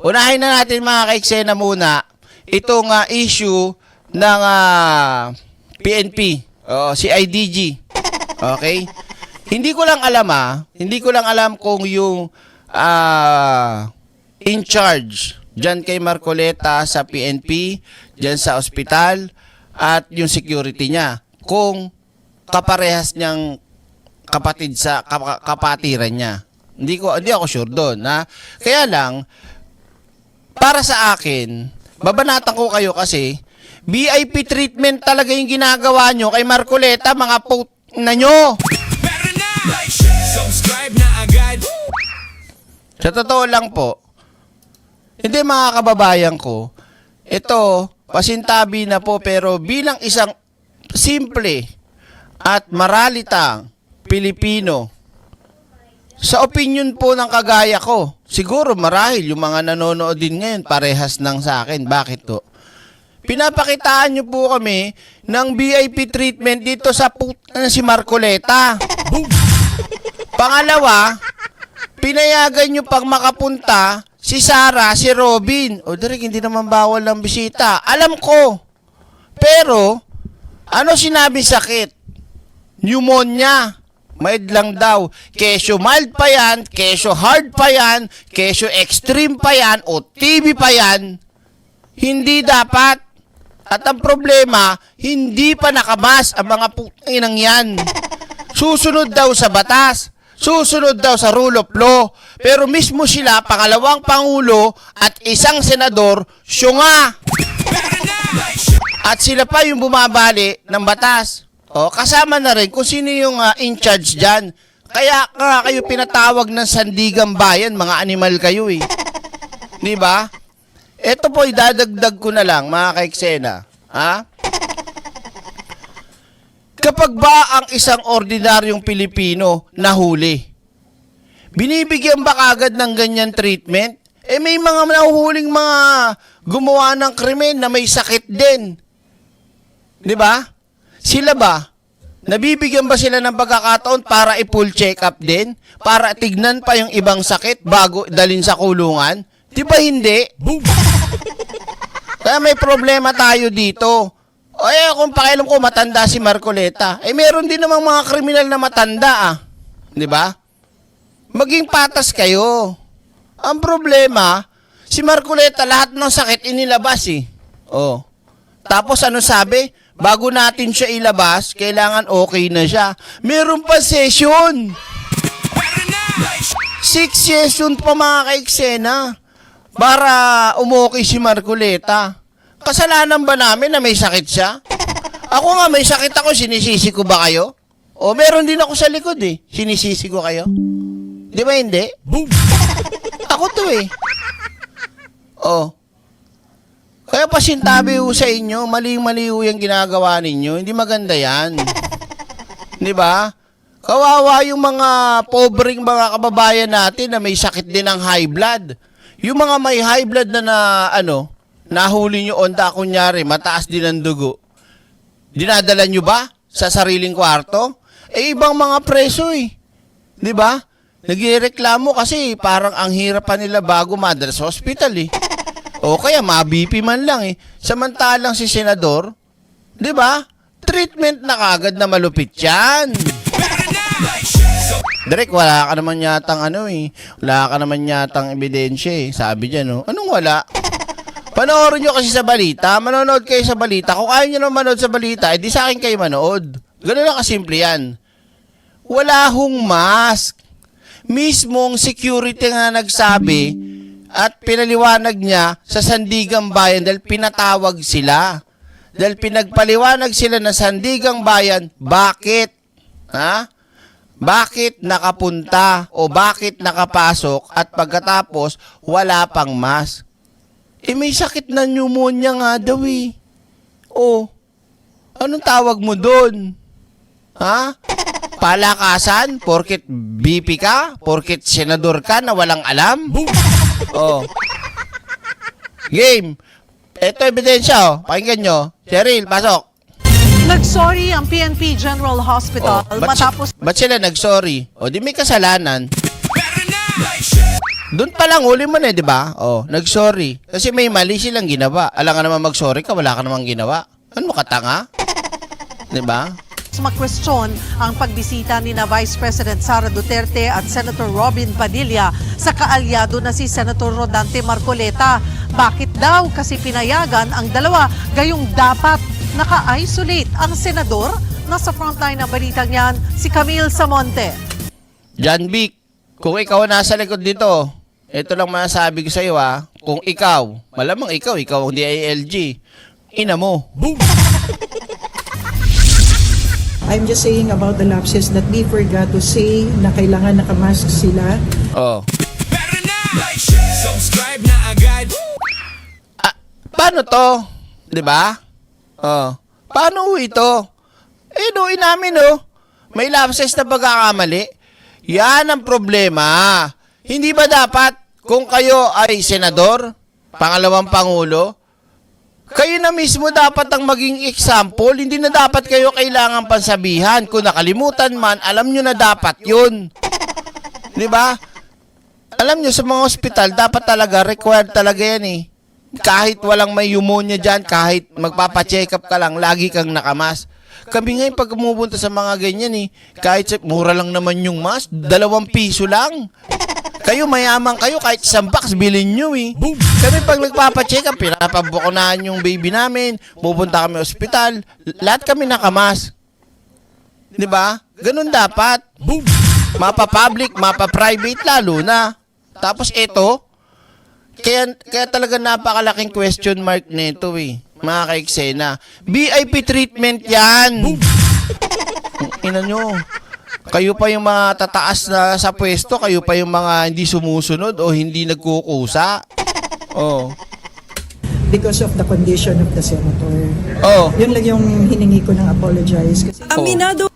Unahin na natin mga ka-eksena muna itong issue ng PNP, si IDG. Okay? Hindi ko lang alam kung yung in charge dyan kay Marcoleta sa PNP, dyan sa ospital, at yung security niya, kung kaparehas niyang kapatid sa kapatiran niya. Hindi ako sure doon, ha? Kaya lang, para sa akin, babanatan ko kayo kasi VIP treatment talaga yung ginagawa nyo kay Marcoleta, mga put na nyo. Subscribe na agad. Sa totoo lang po, hindi mga kababayan ko, ito, pasintabi na po, pero bilang isang simple at maralitang Pilipino, sa opinion po ng kagaya ko, siguro marahil yung mga nanonood din ngayon parehas nang sa akin. Bakit to? Pinapakitaan nyo po kami ng VIP treatment dito sa si Marcoleta. Pangalawa, pinayagan nyo pang makapunta si Sarah, si Robin. O Derek, hindi naman bawal ng bisita. Alam ko. Pero, ano sinabi sakit? Pneumonia. Mild lang daw. Kesyo mild pa yan, kesyo hard pa yan, kesyo extreme pa yan, o TB pa yan. Hindi dapat. At ang problema, hindi pa nakamas ang mga putinang yan. Susunod daw sa batas. Susunod daw sa rule of law. Pero mismo sila, pangalawang pangulo at isang senador, syunga. At sila pa yung bumabali ng batas. O, kasama na rin kung sino yung in charge dyan. Kaya nga kayo pinatawag ng sandigang bayan, mga animal kayo eh. Di ba? Ito po, idadagdag ko na lang, mga ka-eksena. Ha? Kapag ba ang isang ordinaryong Pilipino nahuli, binibigyan ba kagad ng ganyan treatment? Eh may mga nahuhuling mga gumawa ng krimen na may sakit din. Di ba? Sila ba? Nabibigyan ba sila ng pagkakataon para i-full check-up din? Para tignan pa yung ibang sakit bago dalhin sa kulungan? Di ba hindi? Kaya may problema tayo dito. Ay, kung pakialam ko matanda si Marcoleta, eh meron din namang mga kriminal na matanda Di ba? Maging patas kayo. Ang problema, si Marcoleta lahat ng sakit inilabas eh. Oh. Tapos ano sabi? Bago natin siya ilabas, kailangan okay na siya. Meron pa session. 6 session pa mga ka-eksena para umokay si Marcoleta. Kasalanan ba namin na may sakit siya? Ako nga may sakit ako, sinisisi ko ba kayo? O meron din ako sa likod eh. Sinisisi ko kayo? Di ba hindi? Ako to eh. Oh. Kaya pasintabi ho sa inyo, mali-mali ho yung ginagawa ninyo. Hindi maganda yan. Di ba? Kawawa yung mga pobreng mga kababayan natin na may sakit din ng high blood. Yung mga may high blood na nahuli nyo onda, kunyari, mataas din ang dugo. Dinadala nyo ba sa sariling kwarto? Eh, ibang mga preso eh. Di ba? Nagreklamo kasi parang ang hirap pa nila bago madala sa hospital eh. O kaya ma-BP man lang eh. Samantalang si senador, di ba? Treatment na kagad na malupit yan. Direk, wala ka naman yatang wala ka naman yatang ebidensya eh. Sabi dyan, no? Anong wala? Panoorin nyo kasi sa balita. Manonood kayo sa balita. Kung ayaw nyo naman manood sa balita, edi sa akin kayo manood. Ganun lang kasimple yan. Wala hong mask. Mismong security nga nagsabi at pinaliwanag niya sa Sandigang Bayan dahil pinatawag sila. Dahil pinagpaliwanag sila na Sandigang Bayan, bakit? Ha? Bakit nakapunta o bakit nakapasok at pagkatapos wala pang mask? Eh may sakit na pneumonia nga daw eh. Oh, anong tawag mo doon? Ha? Palakasan? Porket BP ka? Porket senador ka na walang alam? Oh. Game. Ito ebidensya Pakinggan nyo. Cheryl, pasok. Nag-sorry ang PNP General Hospital Ba't matapos... ba't sila nag-sorry? O di may kasalanan. Doon pa lang, huli mo na, di ba? Oh, nag-sorry. Kasi may mali silang ginawa. Alam ka naman mag-sorry ka, wala ka namang ginawa. Ano ka, tanga? Di ba? Makwestiyon ang pagbisita ni na Vice President Sara Duterte at Senator Robin Padilla sa kaalyado na si Senator Rodante Marcoleta. Bakit daw? Kasi pinayagan ang dalawa, gayong dapat naka-isolate ang senador. Nasa frontline ng balitang yan, si Camille Samonte. John Vic, kung ikaw nasa likod dito, ito lang masasabi ko sa iyo kung ikaw, malamang ikaw hindi ALG, ina mo. Boom! I'm just saying about the lapses that we forgot to say na kailangan nakamask sila. Oh. Subscribe na agad. Paano to? 'Di ba? Oh. Paano ito? No, inamin may lapses na pagkakamali. Yan ang problema. Hindi ba dapat kung kayo ay senador, pangalawang pangulo, kayo na mismo dapat ang maging example, hindi na dapat kayo kailangan pansabihan. Kung nakalimutan man, alam nyo na dapat yun. Di ba? Alam nyo, sa mga ospital, dapat talaga, required talaga yan eh. Kahit walang may pneumonia dyan, kahit magpapacheck up ka lang, lagi kang nakamas. Kami ngayon pag pumupunta sa mga ganyan eh, kahit mura lang naman yung mask, 2 piso lang. Kayo mayaman kayo, kahit isang box bilhin nyo eh. Kami pag nagpapacheck up, pinapabukunahan yung baby namin, pupunta kami ospital, lahat kami nakamas. Di ba? Ganun dapat. Mapa-public, mapa-private lalo na. Tapos ito, kaya talaga napakalaking question mark nito eh. Mga ka-eksena. VIP treatment yan. Ina nyo. Kayo pa yung mga tataas na sa pwesto, kayo pa yung mga hindi sumusunod o hindi nagkukusa. Oh. Because of the condition of the senator. Oh. Yun lang yung hiningi ko ng apologize. Kasi Aminado.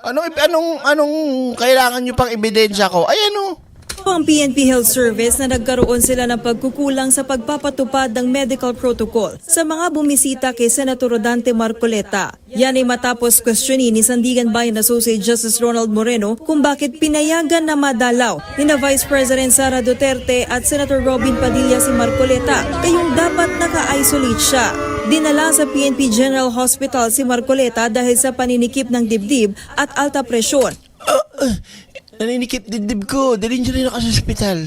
Anong kailangan nyo pang ebidensya ko? Ayan Ang PNP Health Service na nagkaroon sila ng pagkukulang sa pagpapatupad ng medical protocol sa mga bumisita kay Senator Rodante Marcoleta. Yan ay matapos questionin ni Sandigan Bayan Associate Justice Ronald Moreno kung bakit pinayagan na madalaw ni na Vice President Sara Duterte at Senator Robin Padilla si Marcoleta, kayong dapat naka-isolate siya. Dinala sa PNP General Hospital si Marcoleta dahil sa paninikip ng dibdib at alta presyon. Naninikip dibdib ko. Dalhin nyo rin ako sa ospital.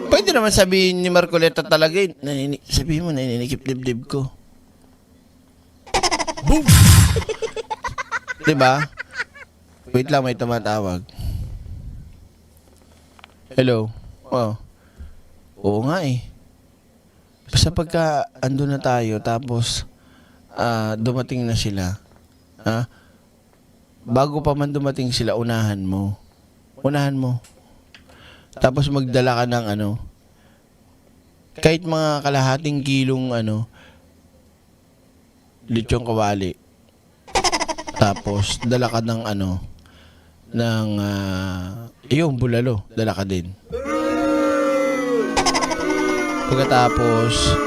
Pwede naman sabihin ni Marcoleta talaga sabihin mo, naninikip dibdib ko. Boom! Diba? Wait lang, may tumatawag. Hello? Oh. Oo nga eh. Basta pagka ando na tayo, tapos dumating na sila, bago pa man dumating sila, unahan mo. Tapos magdala ka ng kahit mga kalahating kilong lechong kawali. Tapos dala ka ng yung bulalo, dala ka din. Pagkatapos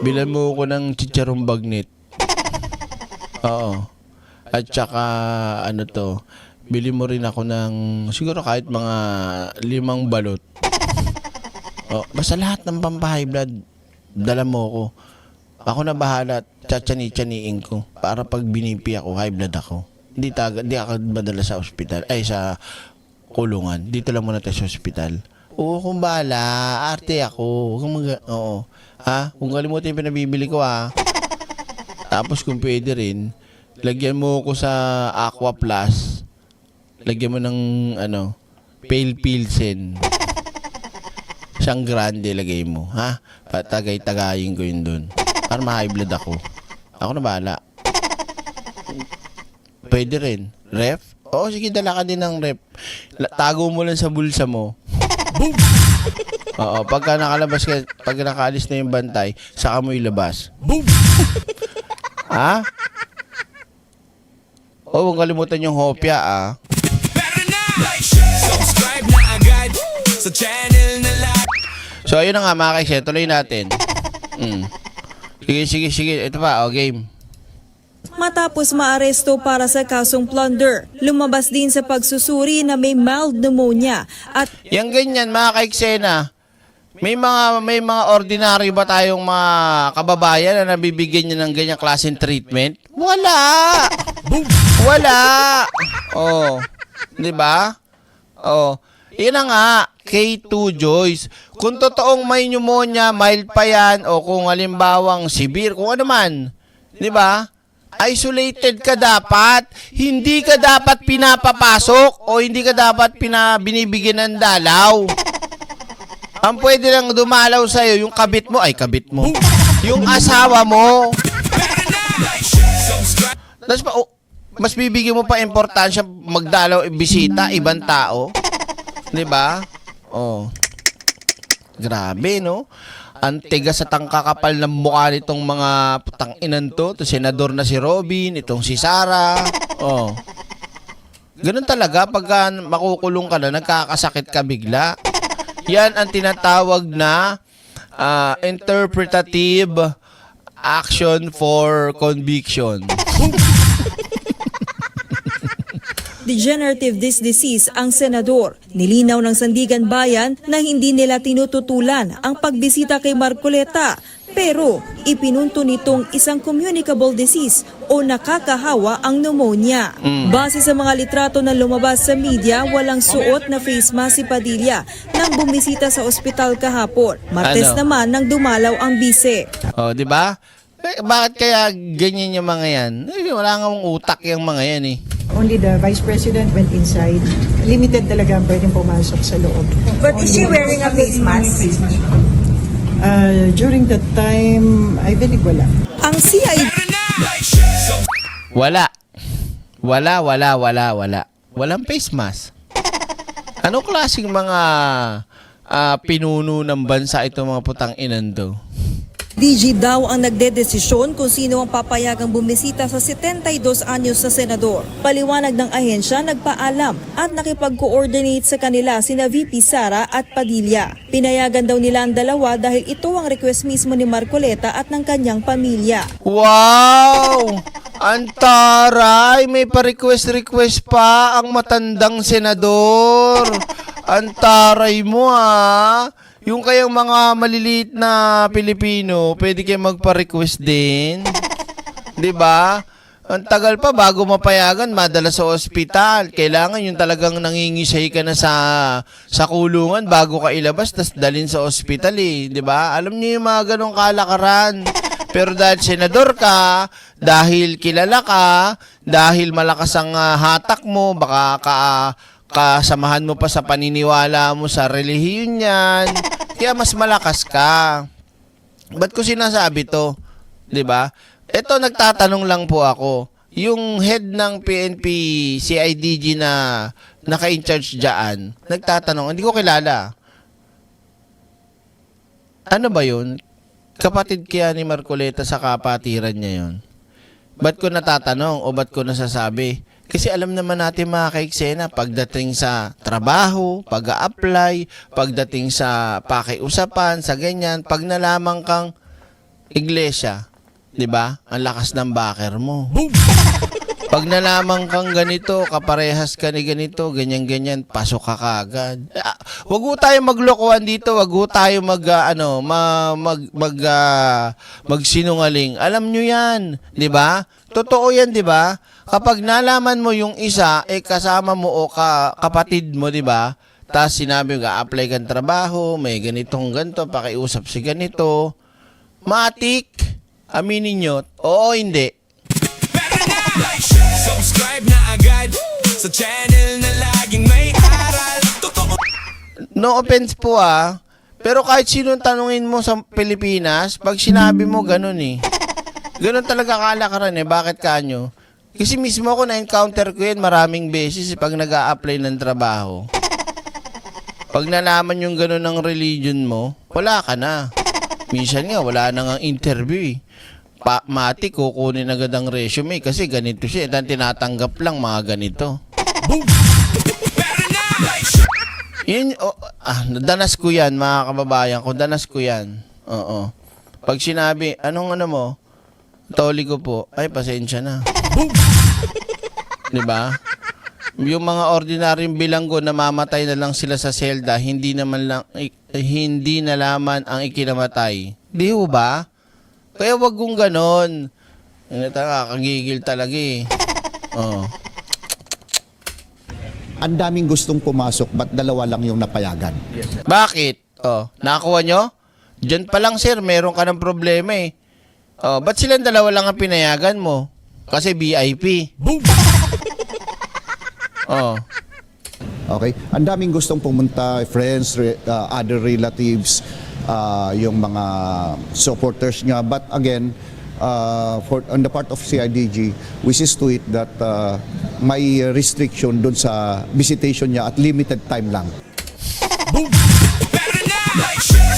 bilan mo ko ng chicharong bagnet. Oo. At saka, bili mo rin ako ng, siguro kahit mga 5 balot. Basta lahat ng pampahay blood, dala mo ko. Ako na bahala, tsatsani-tsaniin ko. Para pag binipi ako, high blood ako. Hindi ako madala sa ospital, sa kulungan. Dito lang muna tayo sa ospital. Oo, kung bahala, arte ako. Oo. Kung kalimutin yung pinabibili ko Tapos kung pwede rin, lagyan mo ko sa Aqua Plus. Lagyan mo ng Pale Pilsen. Siyang grande lagay mo, Patagay-tagayin ko yun dun. Para ma-high blood ako. Ako na bahala. Pwede rin. Ref? Oo, sige, dala ka din ng ref. Tago mo lang sa bulsa mo. Boom! Oo, pagka nakalabas ka, pag nakaalis na yung bantay, saka mo ilabas. Boom! Huwag kalimutan yung hopya, Subscribe na agad sa channel na like. So, ayun na nga mga kaisya, tuloy natin. Sige. Ito pa, game. matapos maaresto para sa kasong plunder. Lumabas din sa pagsusuri na may mild pneumonia at Yang ganyan, mga ka-eksena, may mga ordinary ba tayong mga kababayan na nabibigyan niya ng ganyang klaseng treatment? Wala! Wala! Oh, 'di ba? Oh, yun na nga, K2 Joyce. Kung totoong may pneumonia, mild pa yan, o kung halimbawang severe, kung ano man, 'di ba? Isolated ka dapat. Hindi ka dapat pinapapasok o hindi ka dapat binibigyan ng dalaw. Ang pwede lang dumalaw sa'yo, yung kabit mo, yung asawa mo. Tapos pa, mas bibigyan mo pa importansya magdalaw, bisita, ibang tao. 'Di ba? Oh. Grabe, no? Ang tigas at ang kakapal ng mukha nitong mga putang inan to. Ito, senador na si Robin, itong si Sara. Oh. Ganun talaga, pagka makukulong ka na, nagkakasakit ka bigla. Yan ang tinatawag na interpretative action for conviction. degenerative disc disease ang senador. Nilinaw ng Sandigan Bayan na hindi nila tinututulan ang pagbisita kay Marcoleta, pero ipinunto nitong isang communicable disease o nakakahawa ang pneumonia. Base sa mga litrato na lumabas sa media, walang suot na face mask si Padilla nang bumisita sa ospital kahapon. Martes naman nang dumalaw ang bise. Oh, di ba? Bakit kaya ganyan yung mga yan? Wala nga mong utak yung mga yan eh. Only the Vice President went inside. Limited talaga ang pwedeng pumasok sa loob. But is she wearing a face mask? During that time, I believe wala. Ang CID Wala. Walang face mask. Anong klaseng mga pinuno ng bansa itong mga putang inando? DG daw ang nagdedesisyon kung sino ang papayagang bumisita sa 72 anyos sa senador. Paliwanag ng ahensya, nagpaalam at nakipag-coordinate sa kanila sina VP Sara at Padilla. Pinayagan daw nila ang dalawa dahil ito ang request mismo ni Marcoleta at ng kanyang pamilya. Wow! Antaray! May pa-request pa ang matandang senador. Antaray mo ha! Yung kayang mga maliliit na Pilipino, pwede kayo magpa-request din. 'Di ba? Ang tagal pa bago mapayagan, madala sa ospital. Kailangan yung talagang nangingisay ka na sa kulungan bago ka ilabas, tas dalhin sa ospital eh. 'Di ba? Alam niyo yung mga ganong kalakaran. Pero dahil senador ka, dahil kilala ka, dahil malakas ang hatak mo, baka kasamahan mo pa sa paniniwala mo sa relihiyon yan, kaya mas malakas ka. Ba't ko sinasabi to? 'Di ba? Ito, nagtatanong lang po ako. Yung head ng PNP CIDG na naka-in-charge dyan, nagtatanong, hindi ko kilala. Ano ba yun? Kapatid kaya ni Marcoleta sa kapatiran niya yun? Ba't ko natatanong o ba't ko nasasabi? Kasi alam naman natin mga kaiksena, pagdating sa trabaho, pag-a-apply, pagdating sa pakiusapan, sa ganyan, pag nalaman kang iglesia, di ba? Ang lakas ng backer mo. Pag nalaman kang ganito, kaparehas ka ni ganito, ganyan-ganyan, pasok ka kagad. Wag ho tayo maglokohan dito, wag ho tayo magsinungaling. Alam nyo yan, di ba? Totoo yan, di ba? Kapag nalaman mo yung isa, kasama mo o kapatid mo, di ba? Tapos sinabi mo, apply kang trabaho, may ganitong ganito, pakiusap si ganito. Matik, aminin nyo, oo hindi. Subscribe na agad sa channel na laging may aral. No offense po pero kahit sinong tanungin mo sa Pilipinas, pag sinabi mo ganun ganun talaga kalakaran bakit kanyo? Kasi mismo ako na-encounter ko yan maraming beses pag nag-a-apply ng trabaho. Pag nalaman yung ganun ng religion mo, wala ka na. Minsan nga, wala na nga interview Mati, kukunin agad ang resume kasi ganito siya. Dan tinatanggap lang mga ganito. Yun, danas ko yan mga kababayan ko. Danas ko yan. Oo. Pag sinabi, anong ano mo? Toli ko po, ay pasensya na. Di ba? Yung mga ordinaryong bilanggo na mamatay na lang sila sa selda, hindi na laman ang ikinamatay. Di ho ba? Kaya wag kong ganon. Nakakagigil talaga eh. Oh. Ang daming gustong pumasok, ba't dalawa lang yung napayagan? Bakit? Oh, nakakuha nyo? Diyan pa lang sir, meron ka ng problema eh. Oh, ba't silang dalawa lang ang pinayagan mo? Kasi VIP. Oh. Okay? Ang daming gustong pumunta, friends, other relatives, yung mga supporters niya. But again, on the part of CIDG, we see to it that may restriction dun sa visitation niya at limited time lang. Better now!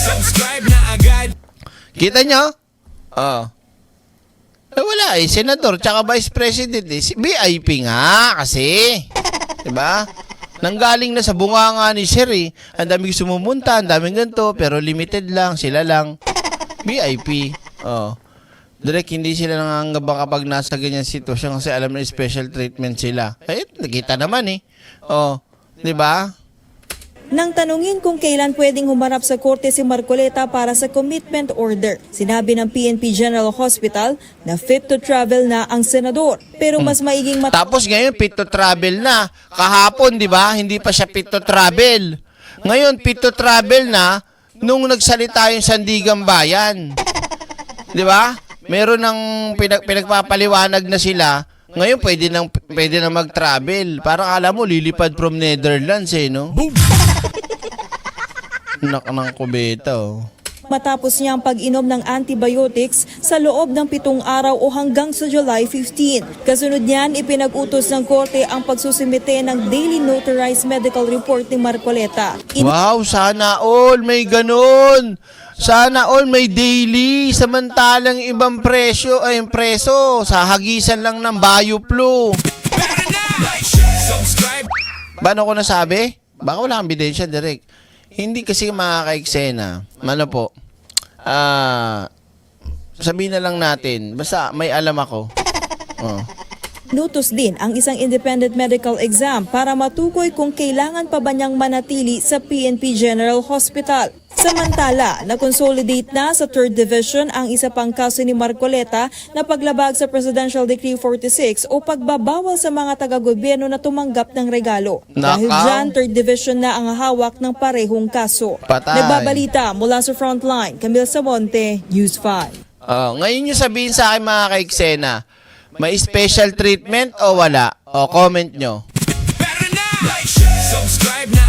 Subscribe na agad. Kita nyo? Oh. Eh, wala eh. Senador tsaka Vice President eh. VIP nga kasi. Diba? Nanggaling na sa bunganga ni Sir eh. Ang daming sumumunta, ang daming ganito, pero limited lang, sila lang. VIP. Oh. Direk, hindi sila nangangaba kapag nasa ganyan sitwasyon kasi alam na special treatment sila. Eh, nakita naman eh. Oh. Diba? Nang tanungin kung kailan pwedeng humarap sa korte si Marcoleta para sa commitment order, sinabi ng PNP General Hospital na fit to travel na ang senador. Pero mas maiging Tapos ngayon, fit to travel na. Kahapon, di ba? Hindi pa siya fit to travel. Ngayon, fit to travel na nung nagsalita yung Sandigang Bayan. Di ba? Meron ng pinagpapaliwanag na sila. Ngayon, pwede na mag-travel. Parang alam mo, lilipad from Netherlands eh, no? Nak ng kubeta, oh. matapos niya ang pag-inom ng antibiotics sa loob ng 7 araw o hanggang sa July 15. Kasunod niyan, ipinag-utos ng korte ang pagsusumite ng daily notarized medical report ni Marcoleta. Wow, sana all may ganun. Sana all may daily. Samantalang ibang presyo, ay preso, sa hagisan lang ng Bioflu. Paano ko nasabi? Baka wala kang ebidensya, direct. Hindi kasi makaka-eksena. Ano po? Sabihin na lang natin. Basta may alam ako. Oh. Nutos din ang isang independent medical exam para matukoy kung kailangan pa ba niyang manatili sa PNP General Hospital. Samantala, na-consolidate na sa 3rd Division ang isa pang kaso ni Marcoleta na paglabag sa Presidential Decree 46 o pagbabawal sa mga taga-gobyerno na tumanggap ng regalo. Dahil dyan, 3rd Division na ang hawak ng parehong kaso. Patay. Nagbabalita mula sa Frontline, Camille Samonte, News 5. Ngayon nyo sabihin sa akin mga ka-eksena, may special treatment o wala? O comment nyo. Subscribe na